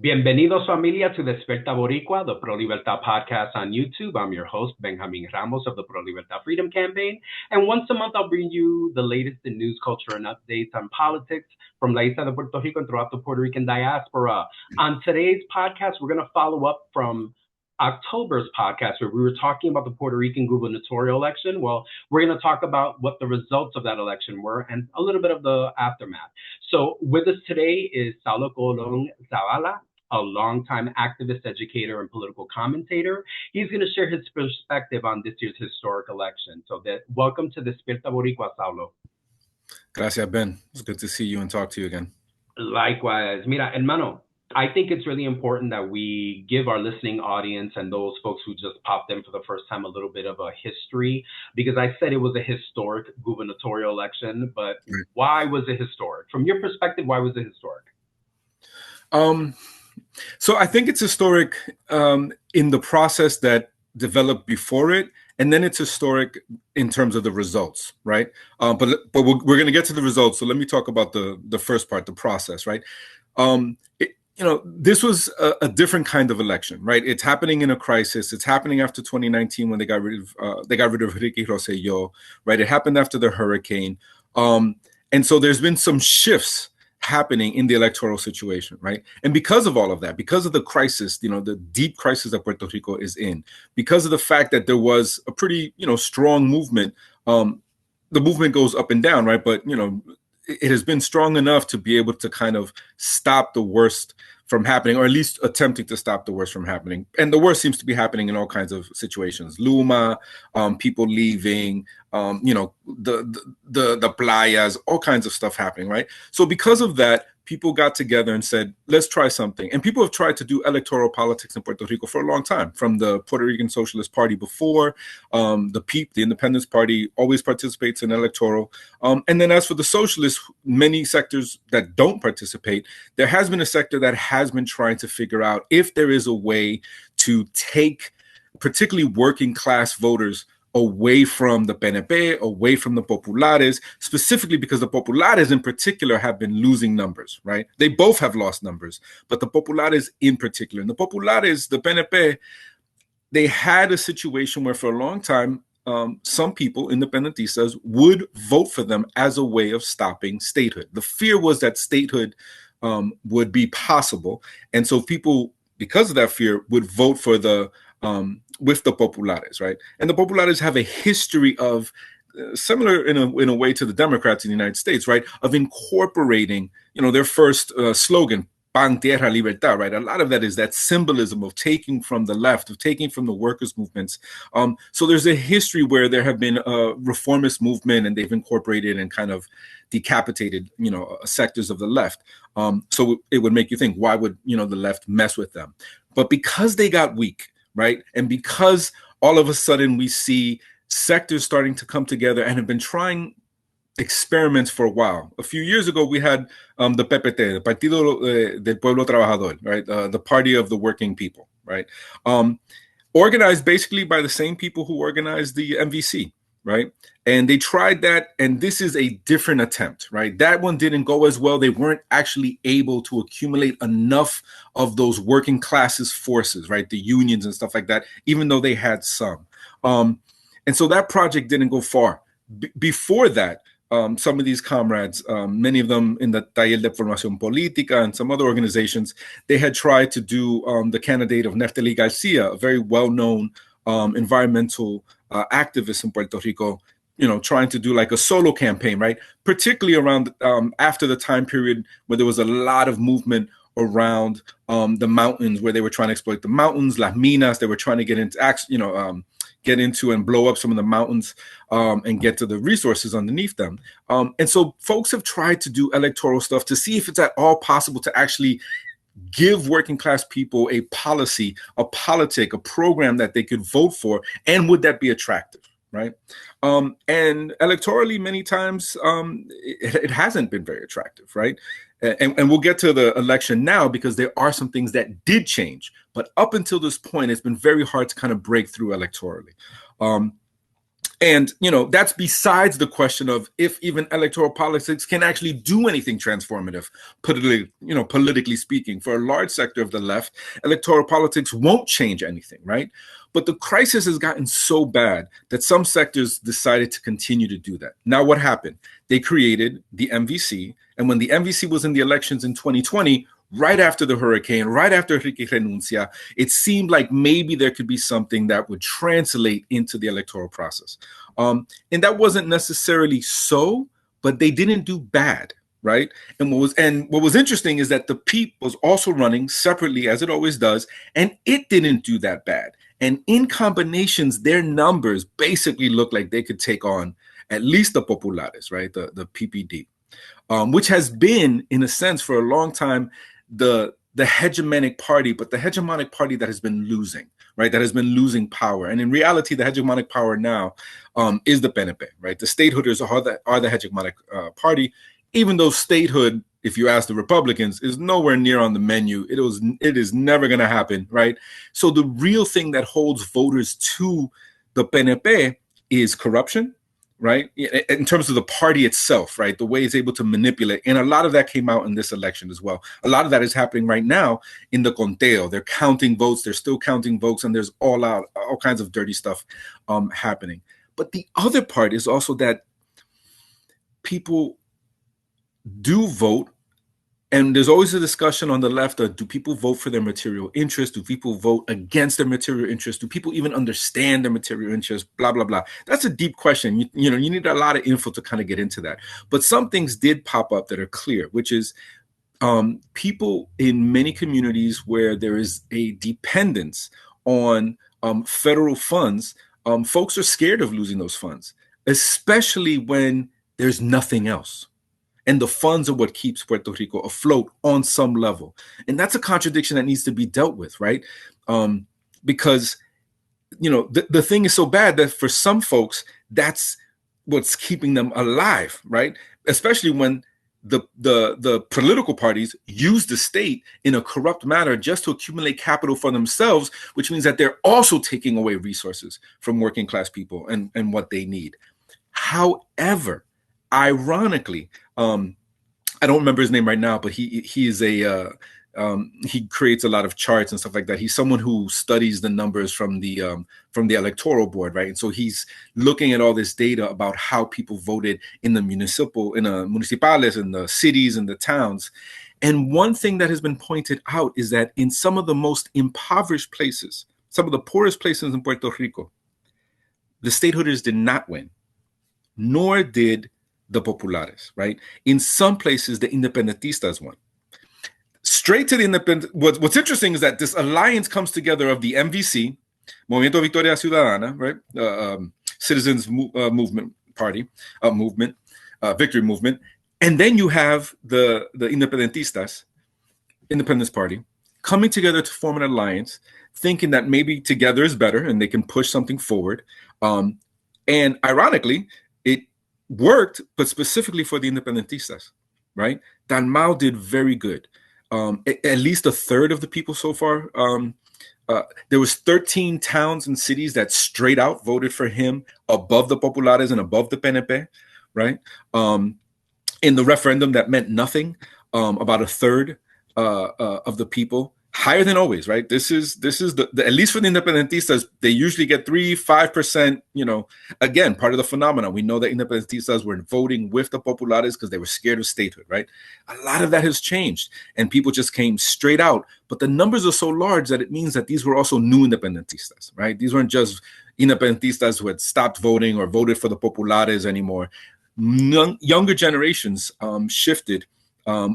Bienvenidos familia to Despierta Boricua, the Pro Libertad podcast on YouTube. I'm your host, Benjamin Ramos of the Pro Libertad Freedom Campaign. And once a month, I'll bring you the latest in news, culture, and updates on politics from La Isla de Puerto Rico and throughout the Puerto Rican diaspora. On today's podcast, we're going to follow up from October's podcast where we were talking about the Puerto Rican gubernatorial election. Well, we're going to talk about what the results of that election were and a little bit of the aftermath. So with us today is Saulo Colon Zavala, a longtime activist, educator, and political commentator. He's going to share his perspective on this year's historic election. So welcome to Despierta Boricua, Saulo. Gracias, Ben. It's good to see you and talk to you again. Likewise. Mira, hermano, I think it's really important that we give our listening audience and those folks who just popped in for the first time a little bit of a history, because I said it was a historic gubernatorial election, but why was it historic? From your perspective, why was it historic? So I think it's historic in the process that developed before it, and then it's historic in terms of the results, right? But we're going to get to the results. So let me talk about the first part, the process, right? This was a different kind of election, right? It's happening in a crisis. It's happening after 2019 when they got rid of Ricky Rosselló, right? It happened after the hurricane, and so there's been some shifts happening in the electoral situation, right? And because of all of that, because of the crisis, the deep crisis that Puerto Rico is in, because of the fact that there was a pretty, strong movement, the movement goes up and down, right? But, it has been strong enough to be able to kind of stop the worst from happening, or at least attempting to stop the worst from happening. And the worst seems to be happening in all kinds of situations. Luma, people leaving, the playas, all kinds of stuff happening, right? So because of that, people got together and said, let's try something. And people have tried to do electoral politics in Puerto Rico for a long time, from the Puerto Rican Socialist Party before, the PEEP, the Independence Party, always participates in electoral. And then as for the socialists, many sectors that don't participate, there has been a sector that has been trying to figure out if there is a way to take particularly working class voters away from the PNP, away from the Populares, specifically because the Populares in particular have been losing numbers, right? They both have lost numbers, but the Populares in particular. And the Populares, the PNP, they had a situation where for a long time, some people, independentistas, would vote for them as a way of stopping statehood. The fear was that statehood would be possible. And so people, because of that fear, would vote for with the Populares, right? And the Populares have a history of similar in a way to the Democrats in the United States, right? Of incorporating, their first slogan, Pan, Tierra, Libertad, right? A lot of that is that symbolism of taking from the left, of taking from the workers' movements. So there's a history where there have been a reformist movement and they've incorporated and kind of decapitated, sectors of the left. So it would make you think, why would, the left mess with them? But because they got weak, right? And because all of a sudden we see sectors starting to come together and have been trying experiments for a while. A few years ago, we had the PPT, the Partido del Pueblo Trabajador, right? The Party of the Working People, right? Organized basically by the same people who organized the MVC, right? And they tried that, and this is a different attempt, right? That one didn't go as well. They weren't actually able to accumulate enough of those working classes forces, right? The unions and stuff like that, even though they had some. And so that project didn't go far. Before that, some of these comrades, many of them in the Taller de Formación Política and some other organizations, they had tried to do the candidate of Neftali Garcia, a very well-known environmental activist in Puerto Rico, trying to do like a solo campaign, right? Particularly around after the time period where there was a lot of movement around the mountains, where they were trying to exploit the mountains, Las Minas. They were trying to get into and blow up some of the mountains and get to the resources underneath them. And so folks have tried to do electoral stuff to see if it's at all possible to actually give working class people a policy, a politic, a program that they could vote for, and would that be attractive, right? And electorally, many times, it hasn't been very attractive, right? And we'll get to the election now because there are some things that did change. But up until this point, it's been very hard to kind of break through electorally. And, that's besides the question of if even electoral politics can actually do anything transformative, politically speaking. For a large sector of the left, electoral politics won't change anything, right? But the crisis has gotten so bad that some sectors decided to continue to do that. Now, what happened? They created the MVC. And when the MVC was in the elections in 2020, right after the hurricane, right after Enrique Renuncia, it seemed like maybe there could be something that would translate into the electoral process. And that wasn't necessarily so, but they didn't do bad, right? And what was interesting is that the PEEP was also running separately, as it always does, and it didn't do that bad. And in combinations, their numbers basically look like they could take on at least the Populares, right? The PPD, which has been, in a sense, for a long time, the hegemonic party, but the hegemonic party that has been losing, right? That has been losing power. And in reality, the hegemonic power now is the PNP, right? The statehooders are the hegemonic party, even though statehood, if you ask the Republicans, is nowhere near on the menu. It is never going to happen, right? So the real thing that holds voters to the PNP is corruption, right? In terms of the party itself, right? The way it's able to manipulate. And a lot of that came out in this election as well. A lot of that is happening right now in the conteo. They're counting votes. They're still counting votes. And there's all kinds of dirty stuff happening. But the other part is also that people do vote. And there's always a discussion on the left of, do people vote for their material interest? Do people vote against their material interest? Do people even understand their material interest? Blah, blah, blah. That's a deep question. You need a lot of info to kind of get into that. But some things did pop up that are clear, which is people in many communities where there is a dependence on federal funds, folks are scared of losing those funds, especially when there's nothing else. And the funds are what keeps Puerto Rico afloat on some level. And that's a contradiction that needs to be dealt with, right? Because, the thing is so bad that for some folks, that's what's keeping them alive, right? Especially when the political parties use the state in a corrupt manner just to accumulate capital for themselves, which means that they're also taking away resources from working class people and what they need. However, ironically, I don't remember his name right now, but he is he creates a lot of charts and stuff like that. He's someone who studies the numbers from the electoral board, right? And so he's looking at all this data about how people voted in the municipales, in the cities and the towns. And one thing that has been pointed out is that in some of the most impoverished places, some of the poorest places in Puerto Rico, the statehooders did not win, nor did the Populares, right? In some places, the Independentistas won. Straight to the independent. What's interesting is that this alliance comes together of the MVC, Movimiento Victoria Ciudadana, right? Citizens Movement Party, Victory Movement, and then you have the Independentistas, Independence Party, coming together to form an alliance, thinking that maybe together is better and they can push something forward. And ironically, it worked, but specifically for the Independentistas, right? Dalmau did very good. At least a third of the people so far. There was 13 towns and cities that straight out voted for him above the Populares and above the PNP, right? In the referendum, that meant nothing. About a third of the people, higher than always, right? This is the at least for the Independentistas, they usually get 3-5%. Again, part of the phenomenon. We know that Independentistas were voting with the Populares because they were scared of statehood, right? A lot of that has changed, and people just came straight out. But the numbers are so large that it means that these were also new Independentistas, right? These weren't just Independentistas who had stopped voting or voted for the Populares anymore. Younger generations shifted.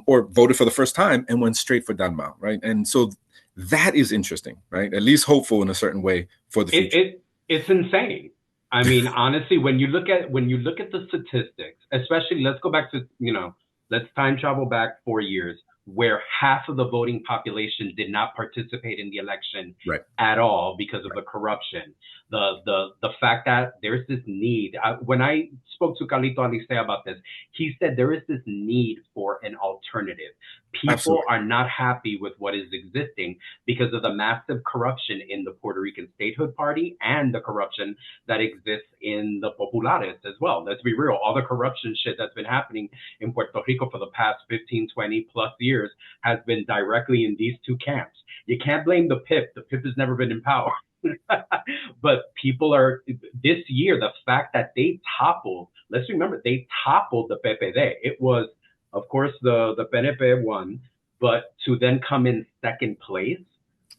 Or voted for the first time and went straight for Dalmau, right? And so that is interesting, right? At least hopeful in a certain way for the future. It's insane. I mean, honestly, when you look at the statistics, especially let's go back to let's time travel back 4 years, where half of the voting population did not participate in the election at all because of the corruption. The fact that there's this need. When I spoke to Carlito Alice about this, he said there is this need for an alternative. People Absolutely. are not happy with what is existing because of the massive corruption in the Puerto Rican statehood party and the corruption that exists in the Populares as well. Let's be real, all the corruption shit that's been happening in Puerto Rico for the past 15, 20 plus years has been directly in these two camps. You can't blame the PIP. The PIP has never been in power. But people are, this year, the fact that they toppled, let's remember, they toppled the PPD. It was, of course, the PNP won, but to then come in second place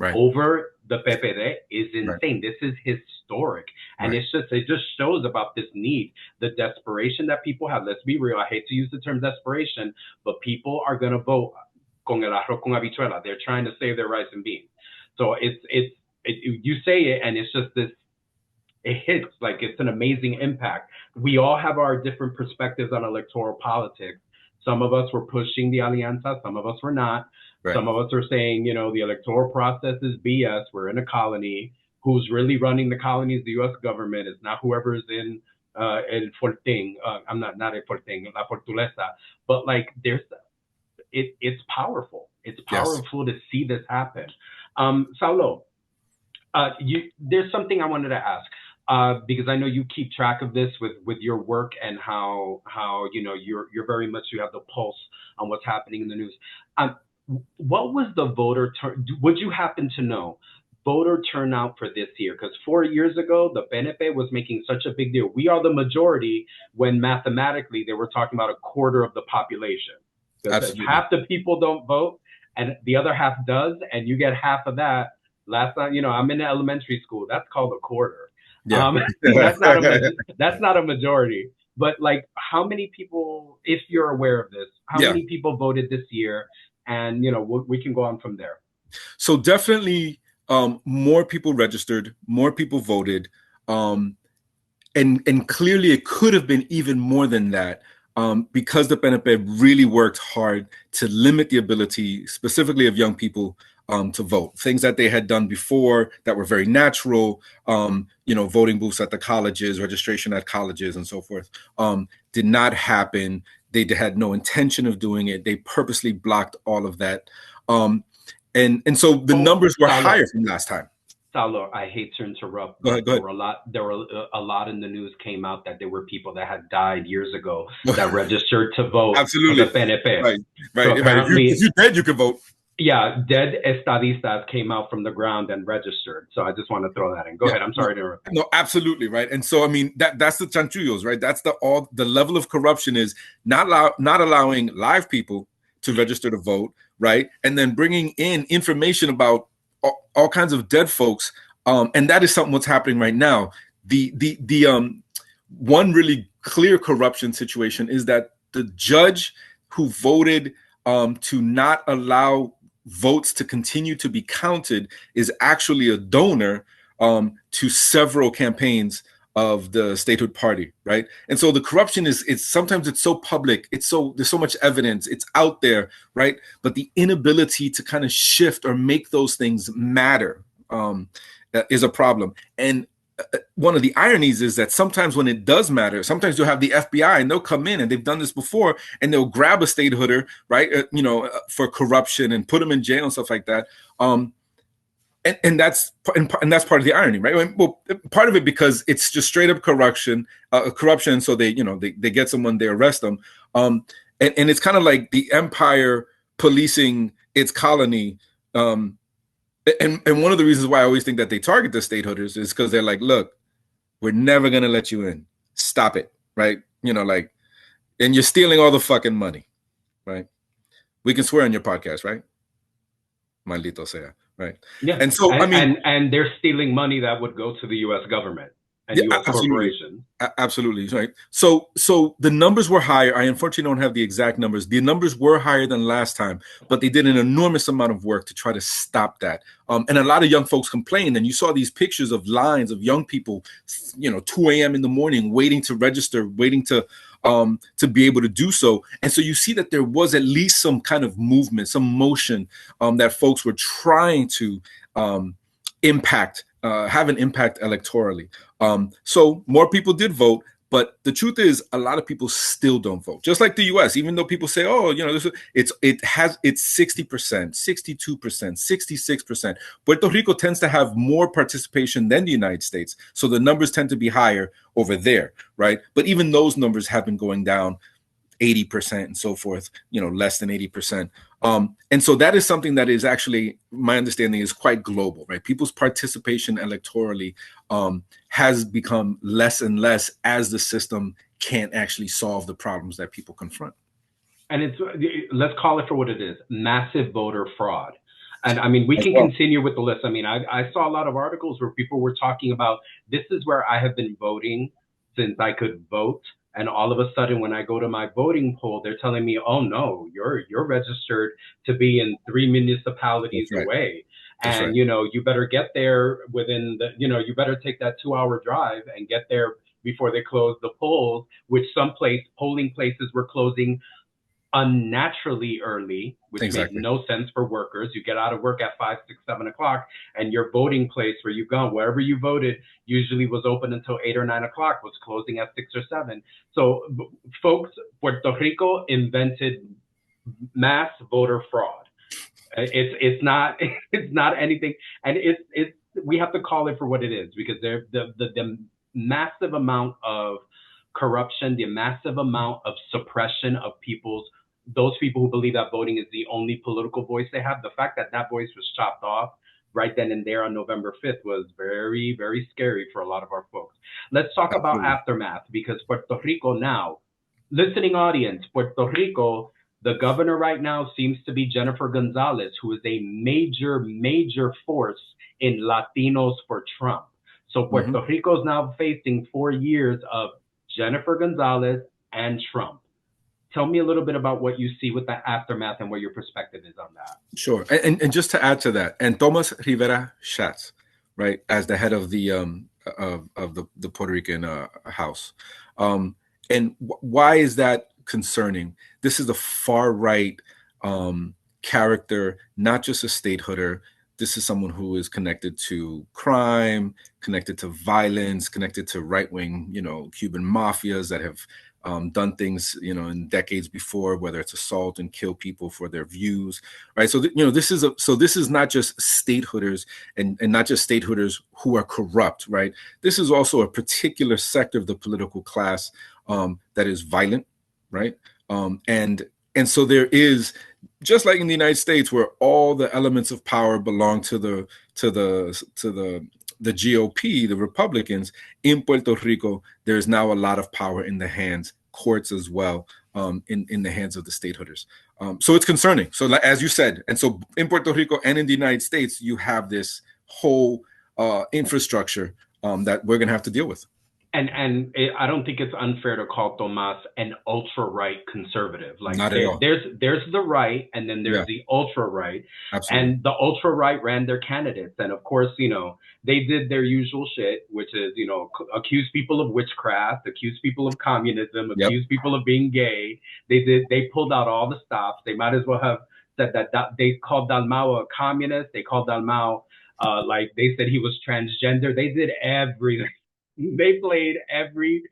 over the PPD is insane. This is historic. And it just shows about this need, the desperation that people have. Let's be real. I hate to use the term desperation, but people are going to vote con el arroz con habichuela. They're trying to save their rice and beans. So you say it, and it's just this, it hits like it's an amazing impact. We all have our different perspectives on electoral politics. Some of us were pushing the Alianza, some of us were not. Some of us are saying, the electoral process is BS. We're in a colony. Who's really running the colony is the U.S. government. It's not whoever is in El Fortín. I'm not El Fortín, La Fortaleza. But like, it's powerful. It's powerful to see this happen. Saulo, there's something I wanted to ask because I know you keep track of this with your work and how you're very much, you have the pulse on what's happening in the news. What was the voter turn? Would you happen to know voter turnout for this year? Because 4 years ago, the PNP was making such a big deal. We are the majority when mathematically they were talking about a quarter of the population. If half the people don't vote and the other half does, and you get half of that. Last time, I'm in elementary school. That's called a quarter. Yeah. That's not a majority. But like, how many people, if you're aware of this, how many people voted this year? And we can go on from there. So definitely, more people registered, more people voted, and clearly it could have been even more than that. Because the PNP really worked hard to limit the ability, specifically of young people, to vote. Things that they had done before that were very natural, voting booths at the colleges, registration at colleges, and so forth, did not happen. They had no intention of doing it. They purposely blocked all of that. And so the numbers were higher from last time. Saulo, I hate to interrupt. Go ahead. There were a lot in the news came out that there were people that had died years ago that registered to vote. Absolutely. For the PNP. Right. So apparently, if you're dead, you can vote. Yeah, dead estadistas came out from the ground and registered. So I just want to throw that in. Go ahead. I'm sorry to interrupt. No, absolutely, right. And so I mean that's the chanchullos, right? That's the level of corruption is not allowing live people to register to vote, right? And then bringing in information about all kinds of dead folks, and that is something what's happening right now. The one really clear corruption situation is that the judge who voted to not allow votes to continue to be counted is actually a donor to several campaigns of the statehood party, right? And so the corruption is sometimes it's so public, there's so much evidence, it's out there, right? But the inability to kind of shift or make those things matter is a problem. And one of the ironies is that sometimes when it does matter, sometimes you'll have the FBI and they'll come in, and they've done this before, and they'll grab a statehooder, right? For corruption and put them in jail and stuff like that. And that's part of the irony, right? Well, part of it because it's just straight up corruption. So they get someone, they arrest them, and it's kind of like the empire policing its colony. And one of the reasons why I always think that they target the statehooders is because they're like, look, we're never gonna let you in. Stop it, right? And you're stealing all the fucking money, right? We can swear on your podcast, right? Maldito sea, right? Yeah. And so and they're stealing money that would go to the U.S. government and U.S. corporations. Absolutely, right. So the numbers were higher. I unfortunately don't have the exact numbers. The numbers were higher than last time, but they did an enormous amount of work to try to stop that. And a lot of young folks complained, and you saw these pictures of lines of young people, 2 a.m. in the morning, waiting to register, waiting to be able to do so. And so you see that there was at least some kind of movement, some motion that folks were trying to impact have an impact electorally. So more people did vote. But the truth is, a lot of people still don't vote. Just like the U.S., even though people say, "Oh, it's 60%, 62%, 66%." Puerto Rico tends to have more participation than the United States, so the numbers tend to be higher over there, right? But even those numbers have been going down, 80% and so forth, less than 80%. And so that is something that is actually, my understanding, is quite global, right? People's participation electorally has become less and less as the system can't actually solve the problems that people confront. And let's call it for what it is: massive voter fraud. And I mean, we can continue with the list. I mean, I saw a lot of articles where people were talking about, this is where I have been voting since I could vote. And all of a sudden, when I go to my voting poll, they're telling me, "Oh no, you're registered to be in 3 municipalities away, and you better get there within the, you better take that 2-hour drive and get there before they close the polls." Which polling places were closing unnaturally early, which made no sense for workers. You get out of work at 5, 6, 7 o'clock, and your voting place where you've gone, wherever you voted, usually was open until 8 or 9 o'clock, was closing at 6 or 7. So, folks, Puerto Rico invented mass voter fraud. It's not anything, and it's we have to call it for what it is, because the massive amount of corruption, the massive amount of suppression of those people who believe that voting is the only political voice they have, the fact that voice was chopped off right then and there on November 5th was very, very scary for a lot of our folks. Let's talk about aftermath, because Puerto Rico now, listening audience, Puerto Rico, the governor right now seems to be Jennifer Gonzalez, who is a major, major force in Latinos for Trump. So Puerto Rico is now facing 4 years of Jennifer Gonzalez and Trump. Tell me a little bit about what you see with the aftermath and what your perspective is on that. Sure. And just to add to that, and Thomas Rivera Schatz, right, as the head of the the Puerto Rican House. And why is that concerning? This is a far right character, not just a statehooder. This is someone who is connected to crime, connected to violence, connected to right-wing, Cuban mafias that have done things, in decades before, whether it's assault and kill people for their views, right? So, this is not just statehooders and not just statehooders who are corrupt, right? This is also a particular sector of the political class that is violent, right? And so there is, just like in the United States, where all the elements of power belong to the GOP, the Republicans, in Puerto Rico, there's now a lot of power in the hands, courts as well, in the hands of the statehooders. So it's concerning. So as you said, and so in Puerto Rico and in the United States, you have this whole infrastructure that we're going to have to deal with. And I don't think it's unfair to call Tomas an ultra-right conservative. Like, not at all. There's the right, and then there's the ultra-right. Absolutely. And the ultra-right ran their candidates. And of course, they did their usual shit, which is, accuse people of witchcraft, accuse people of communism, accuse people of being gay. They pulled out all the stops. They might as well have said that they called Dalmau a communist. They called Dalmau, they said he was transgender. They did everything. They played every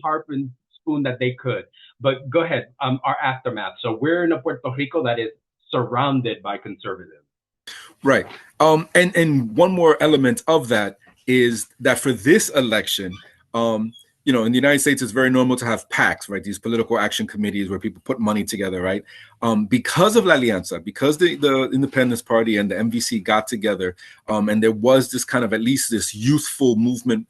harp and spoon that they could. But go ahead, our aftermath. So we're in a Puerto Rico that is surrounded by conservatives. Right. And one more element of that is that for this election, in the United States, it's very normal to have PACs, right? These political action committees where people put money together, right? Because of La Alianza, because the Independence Party and the MVC got together, and there was this kind of, at least this youthful movement,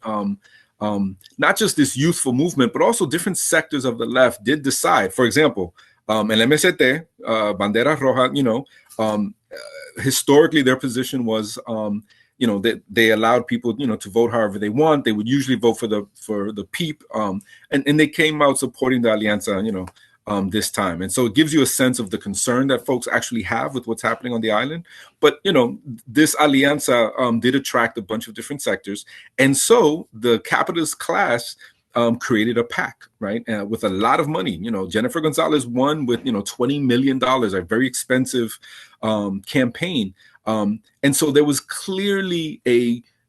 not just this youthful movement, but also different sectors of the left did decide. For example, El MST, Bandera Roja, historically their position was, they allowed people, to vote however they want. They would usually vote for the PEEP, and they came out supporting the Alianza, this time. And so it gives you a sense of the concern that folks actually have with what's happening on the island. But, this Alianza did attract a bunch of different sectors. And so the capitalist class created a PAC, right? With a lot of money. Jennifer Gonzalez won with, $20 million, a very expensive campaign. And so there was clearly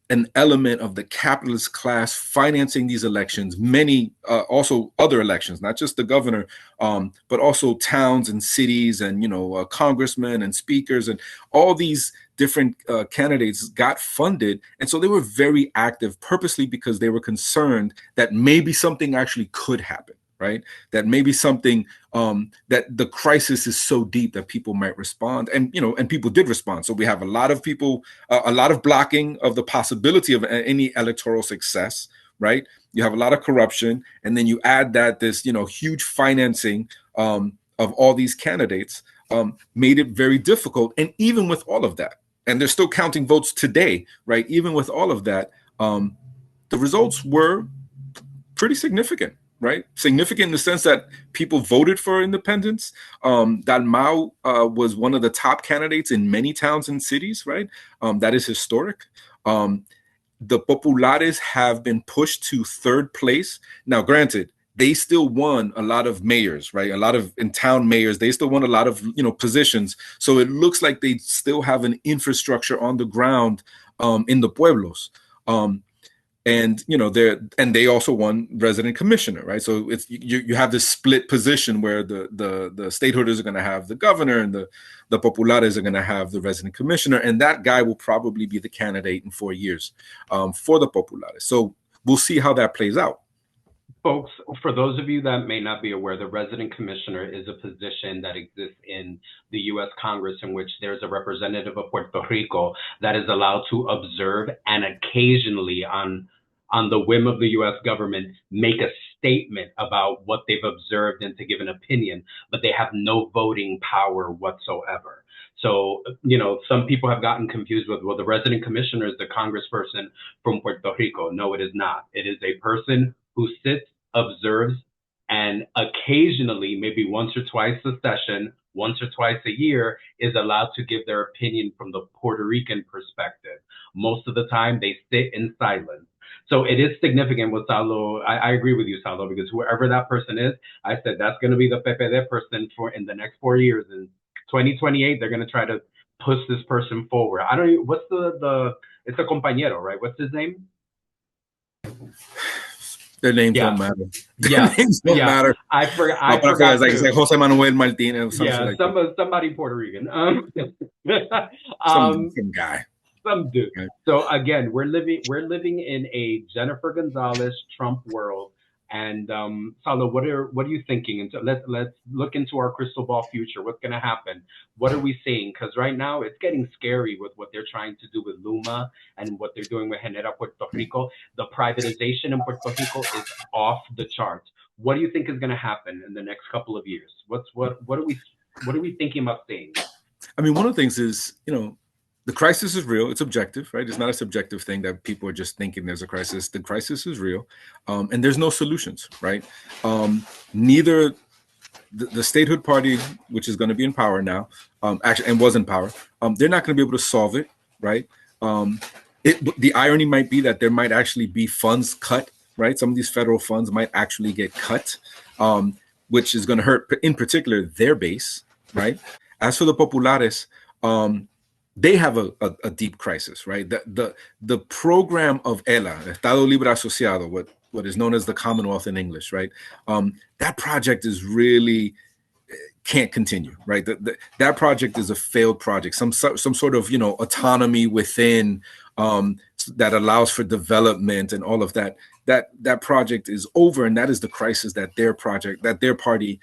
an element of the capitalist class financing these elections, many also other elections, not just the governor, but also towns and cities and, congressmen and speakers and all these different candidates got funded. And so they were very active purposely because they were concerned that maybe something actually could happen, right? That maybe something that the crisis is so deep that people might respond, and people did respond. So we have a lot of people, a lot of blocking of the possibility of any electoral success, right? You have a lot of corruption, and then you add that this huge financing of all these candidates made it very difficult. And even with all of that, and they're still counting votes today, right? Even with all of that, the results were pretty significant. Right? Significant in the sense that people voted for independence. Dalmau was one of the top candidates in many towns and cities, right? That is historic. The Populares have been pushed to third place. Now, granted, they still won a lot of mayors, right? A lot of in-town mayors. They still won a lot of, positions. So it looks like they still have an infrastructure on the ground in the pueblos. And they also won resident commissioner, right? So it's you have this split position where the stateholders are going to have the governor and the populares are going to have the resident commissioner, and that guy will probably be the candidate in 4 years for the populares. So we'll see how that plays out. Folks, for those of you that may not be aware, the resident commissioner is a position that exists in the U.S. Congress in which there's a representative of Puerto Rico that is allowed to observe and occasionally on the whim of the U.S. government, make a statement about what they've observed and to give an opinion, but they have no voting power whatsoever. So, some people have gotten confused with, well, the resident commissioner is the congressperson from Puerto Rico. No, it is not. It is a person who sits, observes, and occasionally, maybe once or twice a session, once or twice a year, is allowed to give their opinion from the Puerto Rican perspective. Most of the time, they sit in silence. So it is significant with Saulo. I agree with you, Saulo, because whoever that person is, I said that's going to be the PPD person for in the next 4 years. In 2028, they're going to try to push this person forward. I don't even, what's it's a compañero, right? What's his name? Their names don't matter. Yeah, names don't matter. I forgot. It's like Jose Manuel Martinez. Yeah, somebody Puerto Rican. Some guy. Some dude. Okay. So again, we're living in a Jennifer Gonzalez Trump world. And Saulo, what are you thinking? And so let's look into our crystal ball future. What's going to happen? What are we seeing? Because right now it's getting scary with what they're trying to do with Luma and what they're doing with Genera Puerto Rico. The privatization in Puerto Rico is off the charts. What do you think is going to happen in the next couple of years? What are we thinking about seeing? I mean, one of the things is, the crisis is real. It's objective, right? It's not a subjective thing that people are just thinking there's a crisis. The crisis is real, and there's no solutions, right? Neither the statehood party, which is going to be in power now, actually, and was in power, they're not going to be able to solve it, right? The irony might be that there might actually be funds cut, right? Some of these federal funds might actually get cut, which is going to hurt, in particular, their base, right? As for the populares, they have a deep crisis, right? The program of ELA, Estado Libre Asociado, what is known as the Commonwealth in English, right? That project is really can't continue, right? That project is a failed project. Some sort of autonomy within that allows for development and all of that. That project is over, and that is the crisis that their party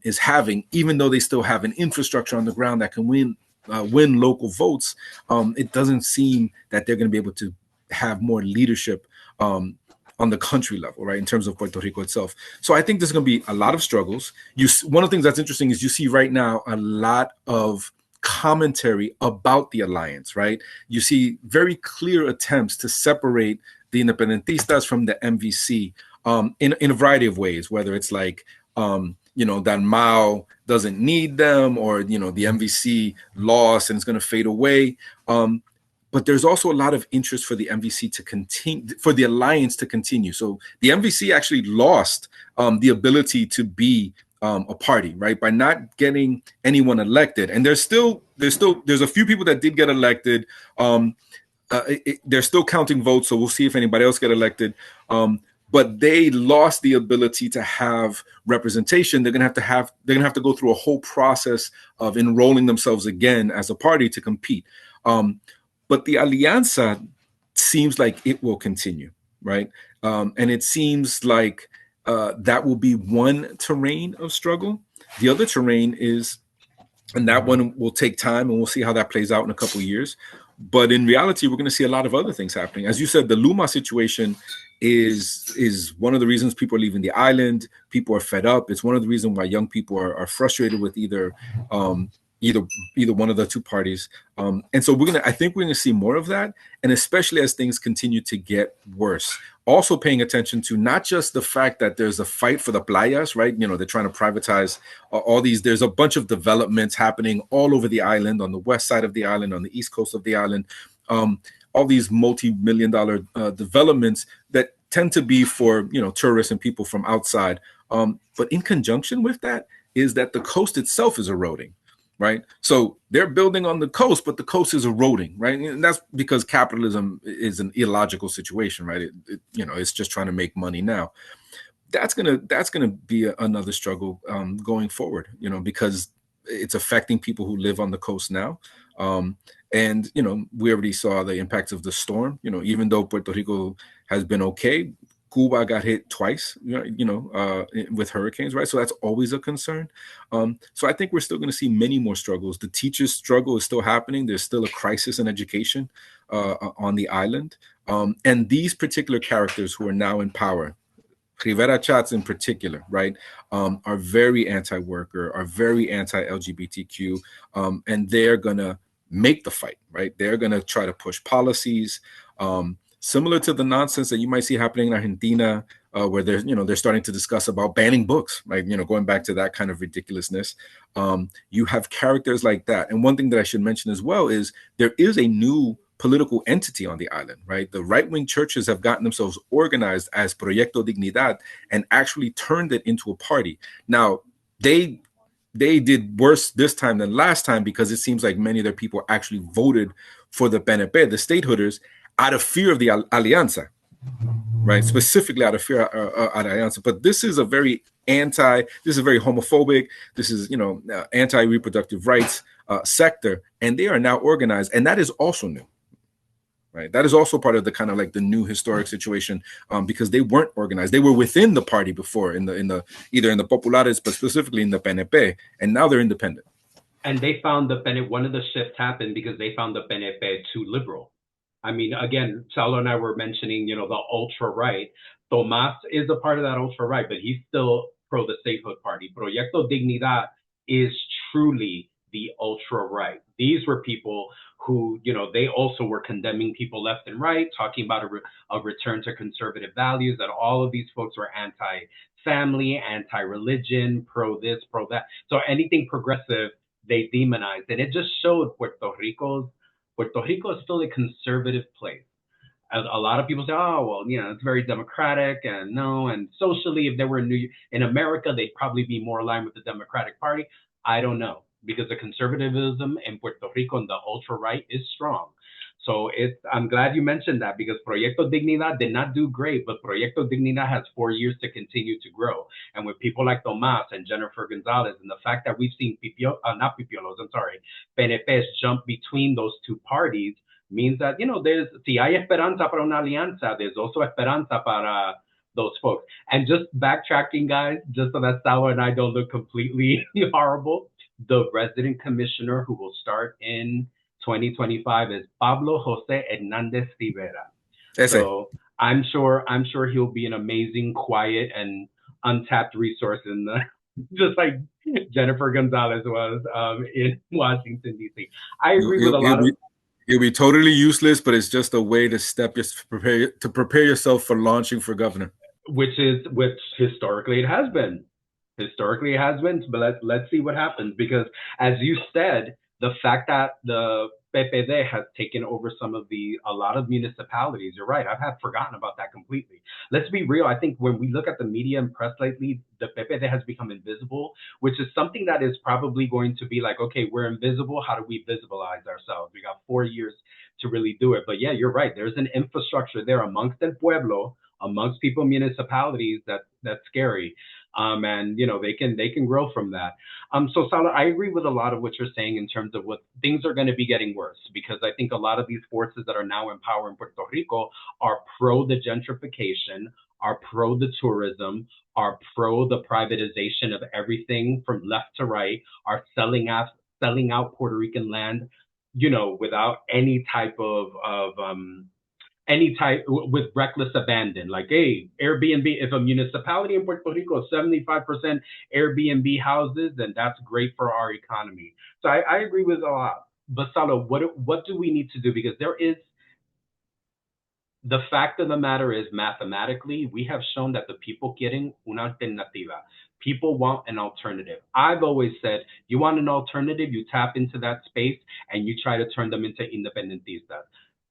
is having. Even though they still have an infrastructure on the ground that can win local votes, it doesn't seem that they're going to be able to have more leadership on the country level, right, in terms of Puerto Rico itself. So I think there's going to be a lot of struggles. One of the things that's interesting is you see right now a lot of commentary about the alliance, right? You see very clear attempts to separate the independentistas from the MVC in a variety of ways, whether it's like Dalmau doesn't need them, or the MVC lost and it's going to fade away. But there's also a lot of interest for the MVC to continue, for the alliance to continue. So the MVC actually lost the ability to be a party, right? By not getting anyone elected. And there's a few people that did get elected. They're still counting votes, so we'll see if anybody else get elected. But they lost the ability to have representation. They're gonna have to go through a whole process of enrolling themselves again as a party to compete. But the Alianza seems like it will continue, right? And it seems like that will be one terrain of struggle. The other terrain is, and that one will take time, and we'll see how that plays out in a couple of years. But in reality, we're going to see a lot of other things happening. As you said, the Luma situation is one of the reasons people are leaving the island. People are fed up. It's one of the reasons why young people are frustrated with either one of the two parties. And so I think we're gonna see more of that, and especially as things continue to get worse. Also paying attention to not just the fact that there's a fight for the playas, right? They're trying to privatize all these. There's a bunch of developments happening all over the island, on the west side of the island, on the east coast of the island. All these multi-million-dollar developments that tend to be for tourists and people from outside. But in conjunction with that is that the coast itself is eroding. Right. So they're building on the coast, but the coast is eroding. Right. And that's because capitalism is an illogical situation. Right. It's just trying to make money now. That's going to be another struggle going forward, because it's affecting people who live on the coast now. And we already saw the impacts of the storm. Even though Puerto Rico has been okay, Cuba got hit twice, with hurricanes, right? So that's always a concern. So I think we're still going to see many more struggles. The teachers' struggle is still happening. There's still a crisis in education on the island. And these particular characters who are now in power, Rivera Chats in particular, right, are very anti-worker, are very anti-LGBTQ, and they're going to make the fight, right? They're going to try to push policies, similar to the nonsense that you might see happening in Argentina, where they're starting to discuss about banning books, right? Going back to that kind of ridiculousness. You have characters like that. And one thing that I should mention as well is there is a new political entity on the island, right? The right-wing churches have gotten themselves organized as Proyecto Dignidad and actually turned it into a party. Now, they did worse this time than last time, because it seems like many of their people actually voted for the PNP, the statehooders, out of fear of the Alianza, right? Specifically out of fear of Alianza. But this is very homophobic. This is, anti-reproductive rights sector, and they are now organized, and that is also new, right? That is also part of the kind of like the new historic situation, because they weren't organized. They were within the party before, either in the Populares, but specifically in the PNP, and now they're independent. And they found the PNP. One of the shifts happened because they found the PNP too liberal. I mean, again, Saulo and I were mentioning, the ultra right. Tomas is a part of that ultra right, but he's still pro the statehood party. Proyecto Dignidad is truly the ultra right. These were people who, they also were condemning people left and right, talking about a return to conservative values, that all of these folks were anti-family, anti-religion, pro this, pro that. So anything progressive, they demonized. And it just showed Puerto Rico is still a conservative place. A lot of people say, oh, well, it's very democratic, and socially, if they were in America, they'd probably be more aligned with the Democratic Party. I don't know, because the conservatism in Puerto Rico and the ultra right is strong. So I'm glad you mentioned that, because Proyecto Dignidad did not do great, but Proyecto Dignidad has 4 years to continue to grow. And with people like Tomas and Jennifer Gonzalez, and the fact that we've seen PNPs jump between those two parties, means that, there's, si hay esperanza para una alianza, there's also esperanza para those folks. And just backtracking, guys, just so that Saulo and I don't look completely horrible, the resident commissioner who will start in 2025 is Pablo Jose Hernandez Rivera. So I'm sure he'll be an amazing, quiet, and untapped resource in the, just like Jennifer Gonzalez was in Washington, D.C. I agree with a lot of. It'll be totally useless, but it's just a way to prepare yourself for launching for governor. Which historically it has been. But let's see what happens, because as you said, the fact that the PPD has taken over a lot of municipalities. You're right. I've had forgotten about that completely. Let's be real. I think when we look at the media and press lately, the PPD has become invisible, which is something that is probably going to be like, okay, we're invisible. How do we visibilize ourselves? We got 4 years to really do it. But yeah, you're right. There's an infrastructure there amongst el pueblo, amongst people, municipalities that's scary. And they can grow from that. So Salah, I agree with a lot of what you're saying in terms of what things are going to be getting worse, because I think a lot of these forces that are now in power in Puerto Rico are pro the gentrification, are pro the tourism, are pro the privatization of everything from left to right, are selling out Puerto Rican land, without any type with reckless abandon. Like, hey, Airbnb, if a municipality in Puerto Rico is 75% Airbnb houses, then that's great for our economy. So I agree with a lot. But Salo, what do we need to do? Because the fact of the matter is, mathematically, we have shown that the people getting una alternativa. People want an alternative. I've always said, you want an alternative, you tap into that space and you try to turn them into independentistas.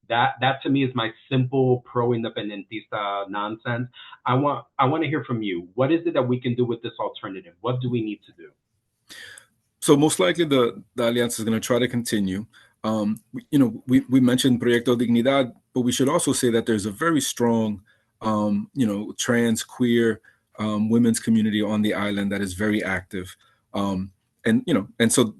That to me is my simple pro-independentista nonsense. I want to hear from you. What is it that we can do with this alternative? What do we need to do? So most likely the Alianza is going to try to continue. We mentioned Proyecto Dignidad, but we should also say that there's a very strong, trans, queer, women's community on the island that is very active. And so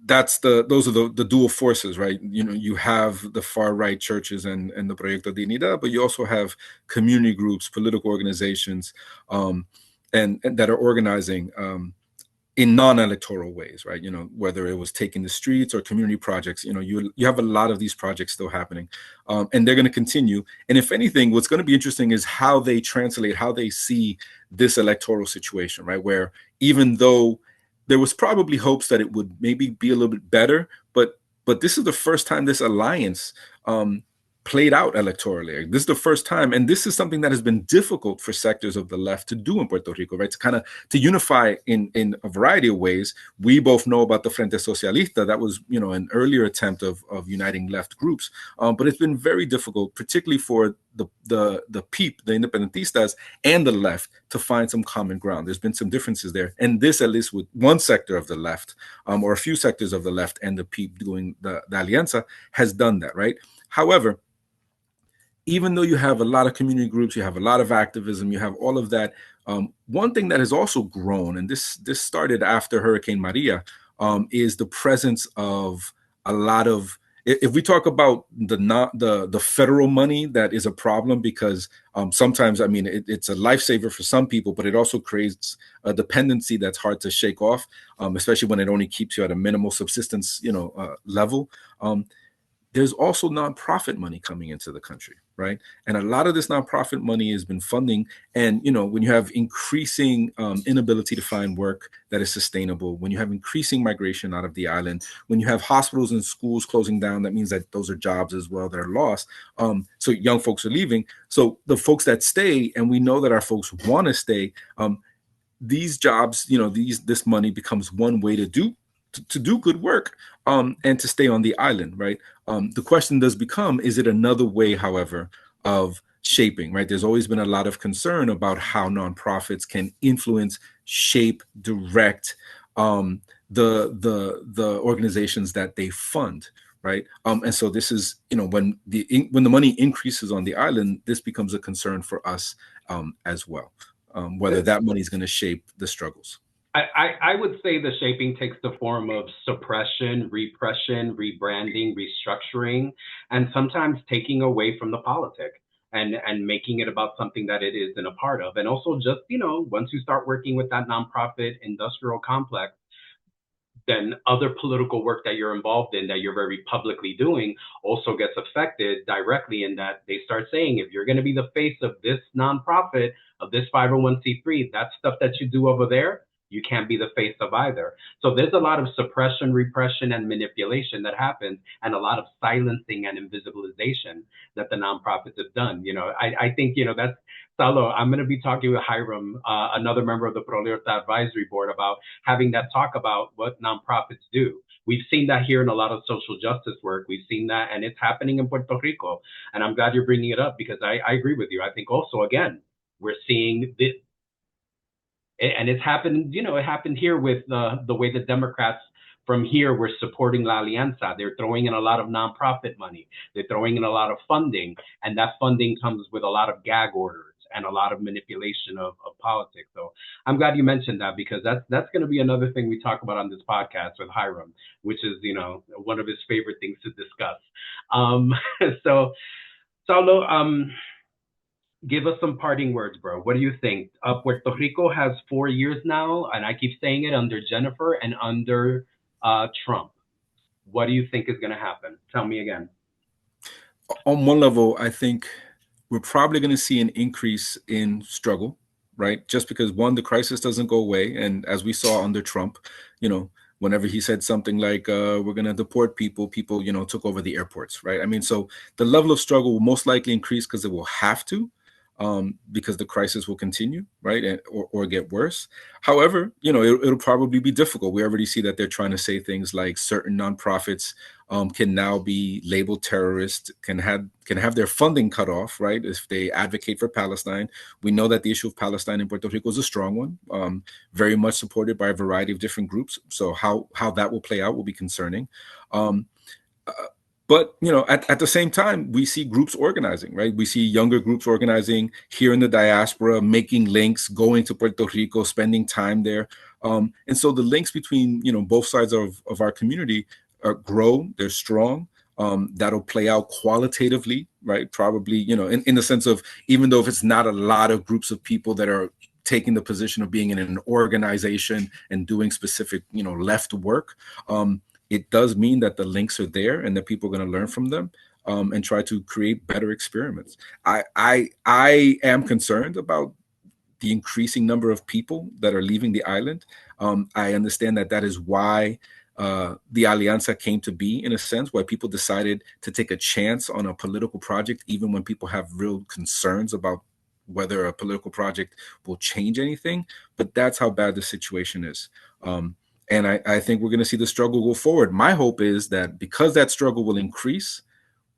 those are the dual forces, right? You have the far right churches and the Proyecto Dignidad, but you also have community groups, political organizations, and that are organizing in non-electoral ways, right? Whether it was taking the streets or community projects, you have a lot of these projects still happening, and they're going to continue. And if anything, what's going to be interesting is how they translate, how they see this electoral situation, right? Where even though there was probably hopes that it would maybe be a little bit better, but this is the first time this alliance played out electorally. This is the first time, and this is something that has been difficult for sectors of the left to do in Puerto Rico, right? To unify in a variety of ways. We both know about the Frente Socialista. That was, an earlier attempt of uniting left groups, but it's been very difficult, particularly for the PEEP, the independentistas, and the left to find some common ground. There's been some differences there, and this, at least with one sector of the left, or a few sectors of the left, and the PEEP doing the Alianza, has done that, right? However, even though you have a lot of community groups, you have a lot of activism, you have all of that. One thing that has also grown, and this started after Hurricane Maria, is the presence of a lot of. If we talk about the federal money, that is a problem because sometimes, it's a lifesaver for some people, but it also creates a dependency that's hard to shake off, especially when it only keeps you at a minimal subsistence, level. There's also nonprofit money coming into the country, right? And a lot of this nonprofit money has been funding. And, when you have increasing inability to find work that is sustainable, when you have increasing migration out of the island, when you have hospitals and schools closing down, that means that those are jobs as well that are lost. So young folks are leaving. So the folks that stay, and we know that our folks want to stay, these jobs, this money becomes one way to do good work, and to stay on the island, right? The question does become, is it another way, however, of shaping, right? There's always been a lot of concern about how nonprofits can influence, shape, direct the organizations that they fund, right? And so this is, when the money increases on the island, this becomes a concern for us as well, whether that money is going to shape the struggles. I would say the shaping takes the form of suppression, repression, rebranding, restructuring, and sometimes taking away from the politic and making it about something that it isn't a part of. And also just, once you start working with that nonprofit industrial complex, then other political work that you're involved in, that you're very publicly doing, also gets affected directly in that they start saying, if you're going to be the face of this nonprofit, of this 501c3, that stuff that you do over there, you can't be the face of either. So there's a lot of suppression, repression, and manipulation that happens, and a lot of silencing and invisibilization that the nonprofits have done. I think, that's Salo. I'm going to be talking with Hiram, another member of the Pro Libertad Advisory Board, about having that talk about what nonprofits do. We've seen that here in a lot of social justice work. We've seen that, and it's happening in Puerto Rico. And I'm glad you're bringing it up because I agree with you. I think also, again, we're seeing this, and it's happened, it happened here with the way the Democrats from here were supporting La Alianza. They're throwing in a lot of nonprofit money. They're throwing in a lot of funding, and that funding comes with a lot of gag orders and a lot of manipulation of politics. So I'm glad you mentioned that because that's going to be another thing we talk about on this podcast with Hiram, which is one of his favorite things to discuss. Um, so Saulo, give us some parting words, bro. What do you think? Puerto Rico has 4 years now, and I keep saying it, under Jennifer and under Trump. What do you think is going to happen? Tell me again. On one level, I think we're probably going to see an increase in struggle, right? Just because, one, the crisis doesn't go away. And as we saw under Trump, whenever he said something like, we're going to deport people, took over the airports, right? I mean, so the level of struggle will most likely increase because it will have to. Because the crisis will continue, right, or get worse. However, it'll probably be difficult. We already see that they're trying to say things like certain nonprofits can now be labeled terrorists, can have their funding cut off, right, if they advocate for Palestine. We know that the issue of Palestine in Puerto Rico is a strong one, very much supported by a variety of different groups. So how that will play out will be concerning. But at the same time, we see groups organizing, right? We see younger groups organizing here in the diaspora, making links, going to Puerto Rico, spending time there. And so the links between both sides of our community grow. They're strong. That'll play out qualitatively, right? Probably in the sense of, even though if it's not a lot of groups of people that are taking the position of being in an organization and doing specific left work. It does mean that the links are there and that people are going to learn from them and try to create better experiments. I am concerned about the increasing number of people that are leaving the island. I understand that is why the Alianza came to be, in a sense, why people decided to take a chance on a political project, even when people have real concerns about whether a political project will change anything. But that's how bad the situation is. And I think we're going to see the struggle go forward. My hope is that because that struggle will increase,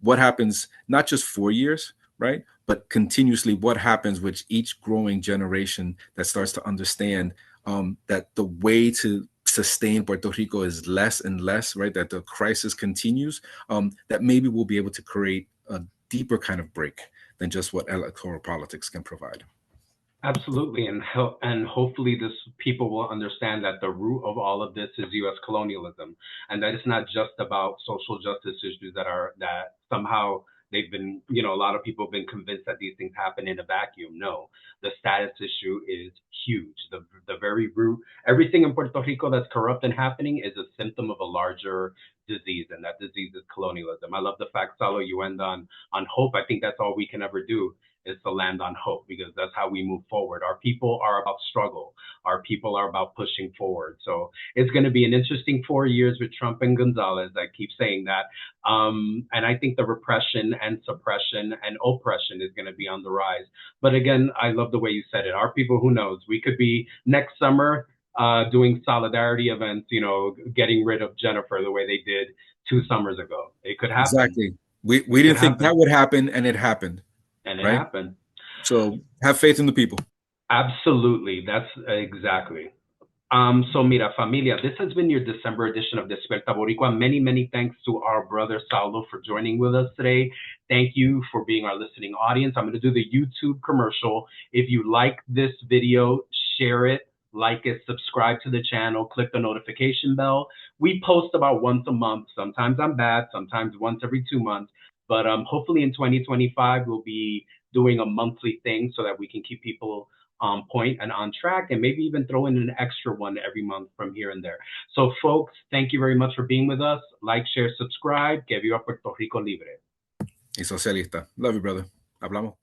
what happens, not just 4 years, right, but continuously, what happens with each growing generation that starts to understand that the way to sustain Puerto Rico is less and less, right, that the crisis continues, that maybe we'll be able to create a deeper kind of break than just what electoral politics can provide. Absolutely, and hopefully this people will understand that the root of all of this is U.S. colonialism, and that it's not just about social justice issues that somehow they've been, a lot of people have been convinced that these things happen in a vacuum. No, the status issue is huge. The very root, everything in Puerto Rico that's corrupt and happening is a symptom of a larger disease, and that disease is colonialism. I love the fact, Salo, you end on hope. I think that's all we can ever do is to land on hope, because that's how we move forward. Our people are about struggle. Our people are about pushing forward. So it's going to be an interesting 4 years with Trump and Gonzalez. I keep saying that. And I think the repression and suppression and oppression is going to be on the rise. But again, I love the way you said it. Our people, who knows? We could be next summer doing solidarity events, getting rid of Jennifer the way they did 2 summers ago. It could happen. Exactly. We didn't think that would happen, and it happened. And it happened. So have faith in the people. Absolutely. That's exactly. So mira, familia, this has been your December edition of Despierta Boricua. Many, many thanks to our brother Saulo for joining with us today. Thank you for being our listening audience. I'm going to do the YouTube commercial. If you like this video, share it, like it, subscribe to the channel, click the notification bell. We post about once a month. Sometimes I'm bad, sometimes once every 2 months. But hopefully in 2025, we'll be doing a monthly thing so that we can keep people on point and on track, and maybe even throw in an extra one every month from here and there. So folks, thank you very much for being with us. Like, share, subscribe. Que viva Puerto Rico libre. Y socialista. Love you, brother. Hablamos.